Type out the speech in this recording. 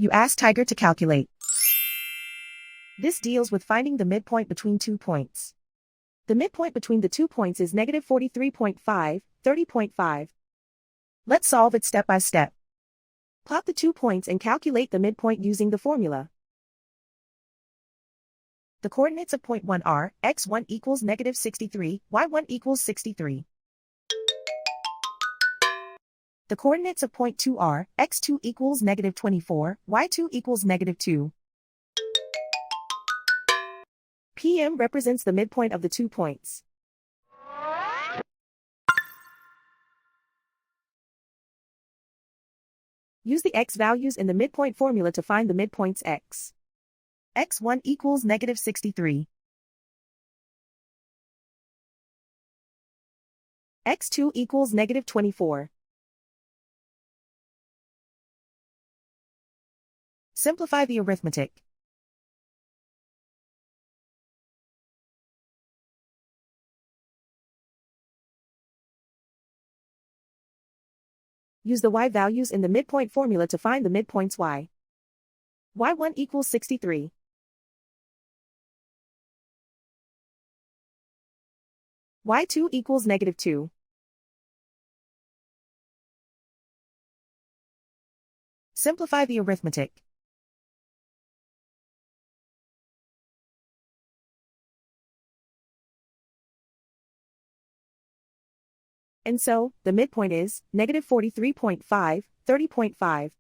You ask Tiger to calculate. This deals with finding the midpoint between 2 points. The midpoint between the 2 points is negative 43.5, 30.5. Let's solve it step by step. Plot the 2 points and calculate the midpoint using the formula. The coordinates of point 1 are, x1 equals negative 63, y1 equals 63. The coordinates of point 2 are, x2 equals negative 24, y2 equals negative 2. PM represents the midpoint of the 2 points. Use the x values in the midpoint formula to find the midpoints x. x1 equals negative 63. x2 equals negative 24. Simplify the arithmetic. Use the y values in the midpoint formula to find the midpoints y. y1 equals 63. y2 equals negative 2. Simplify the arithmetic. And so, the midpoint is negative 43.5, 30.5.